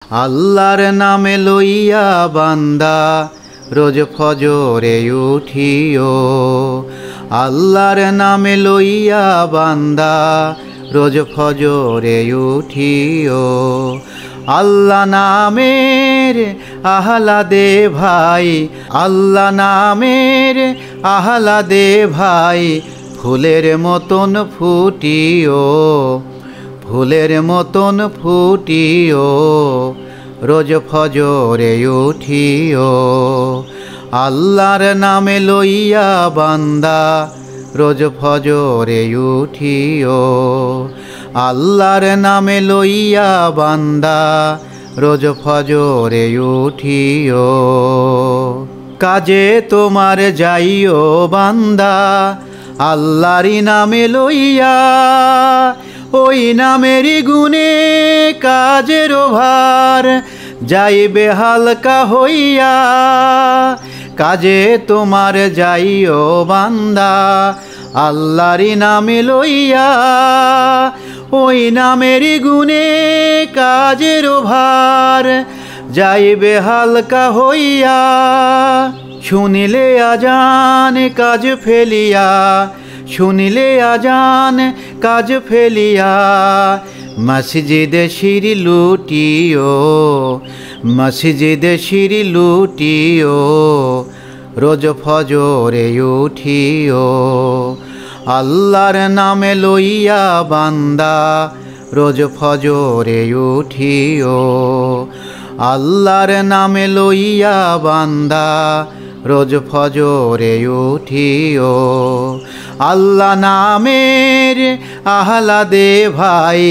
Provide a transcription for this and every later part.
আল্লাহর নামে লইয়া বান্দা রোজ ফজরে উঠিও। আল্লাহর নামে লইয়া বান্দা রোজ ফজরে উঠিও। আল্লাহ নামের আহলাদে ভাই, আল্লাহ নামের আহলাদে ভাই, ফুলের মতন ফুটিও, ফুলের মতন ফুটিও, রোজ ফজরে উঠিও। আল্লাহর নামে লইয়া বান্দা রোজ ফজরে উঠিও। আল্লাহর নামে লইয়া বান্দা রোজ ফজরে উঠিও। কাজে তোমার যাইও বান্দা আল্লাহরই নামে লইয়া, ওই নামেরই গুণে কাজের ভার যাইবে হালকা হইয়া। কাজে তোমার যাইও বান্দা আল্লাহরই নামে লইয়া, ওই নামেরই গুণে কাজের ভার যাইবে হালকা হইয়া। শুনিলে আজান কাজ ফেলিয়া, শুনিলে আজান কাজ ফেলিয়া, মসজিদে শির লুটিও, মসজিদে শির লুটিও, রোজ ফজরে উঠিও। আল্লাহর নামে লইয়া বান্দা রোজ ফজরে উঠিও। আল্লাহর নামে লইয়া বান্দা রোজ ফজরে উঠিও। আল্লাহ নামের আহলাদে ভাই,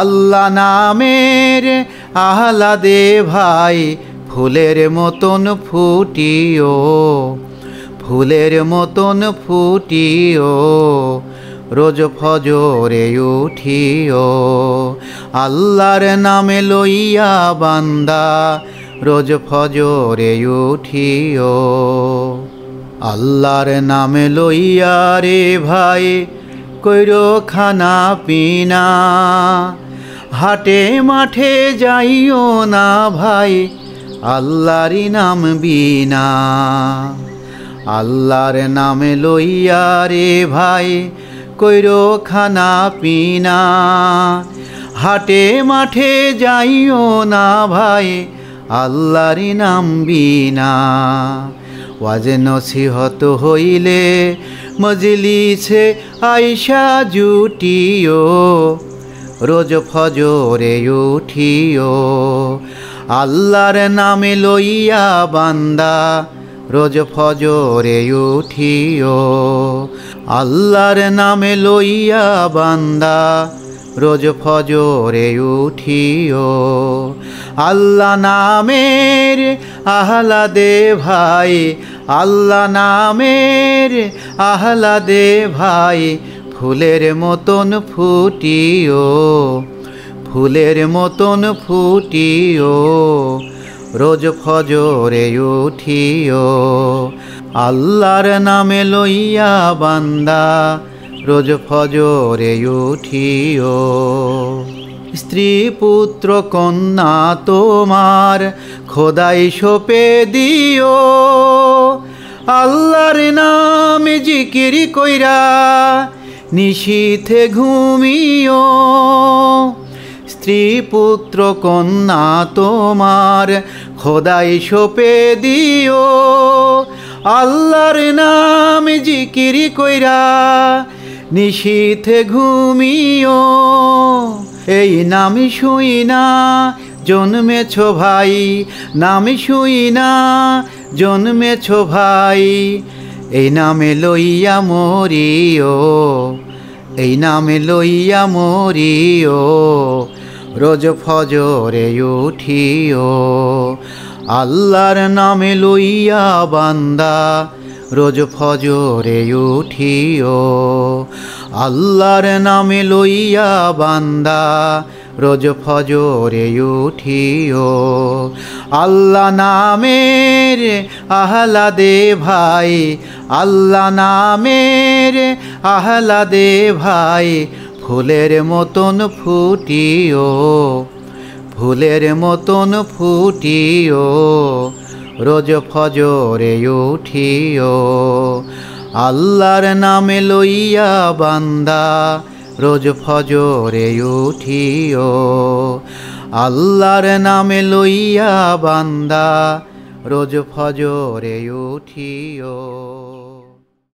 আল্লাহ নামের আহলাদে ভাই, ফুলের মতন ফুটিও, ফুলের মতন ফুটিও, রোজ ফজরে উঠিও। আল্লাহর নামে লইয়া বান্দা রোজ ফজরে উঠিও। আল্লাহর নামে লইয়া রে ভাই কইরো খানা পিনা, হাটে মাঠে যাইও না ভাই আল্লাহরই নাম বিনা। আল্লাহর নামে লইয়া রে ভাই কইরো খানা পিনা, হাটে মাঠে যাইও না ভাই আল্লাহরই নাম বিনা। ওয়াজ নসিহত হইলে মজলিসে আইসা জুটিও, রোজ ফজরে উঠিও। আল্লাহর নামে লইয়া বান্দা রোজ ফজরে উঠিও। আল্লাহর নামে লইয়া বান্দা রোজ ফজরে উঠিও। আল্লাহ নামের আহলাদে ভাই, আল্লাহ নামের আহলাদে ভাই, ফুলের মতন ফুটিও, ফুলের মতন ফুটিও, রোজ ফজরে উঠিও। আল্লাহর নামে লইয়া বান্দা রোজ ফজরে উঠিও। স্ত্রী পুত্র কন্যা তোমার খোদাই সঁপে দিও, আল্লাহর নামে জিকির কইরা নিশীথে ঘুমিও। স্ত্রী পুত্র কন্যা তোমার খোদাই সঁপে দিও, আল্লাহর নামে জিকির কইরা নিশীথে ঘুমিও। এই নাম শুই না জন্মেছ ভাই, নাম শুই না জন্মেছ ভাই, এই নামে লইয়া মরিও, এই নামে লইয়া মরিও, রোজ ফজরে উঠিও। আল্লাহর নামে লইয়া বান্দা রোজ ফজরে উঠিও। আল্লাহর নামে লইয়া বান্দা রোজ ফজরে উঠিও। আল্লাহ নামের আহলাদে ভাই, আল্লাহ নামের আহলাদে ভাই, ফুলের মতন ফুটিও, ফুলের মতন ফুটিও রোজ ফজরে উঠিও আল্লাহর নামে লইয়া বান্দা রোজ ফজরে উঠিও আল্লাহর নামে লইয়া বান্দা রোজ ফজরে উঠিও।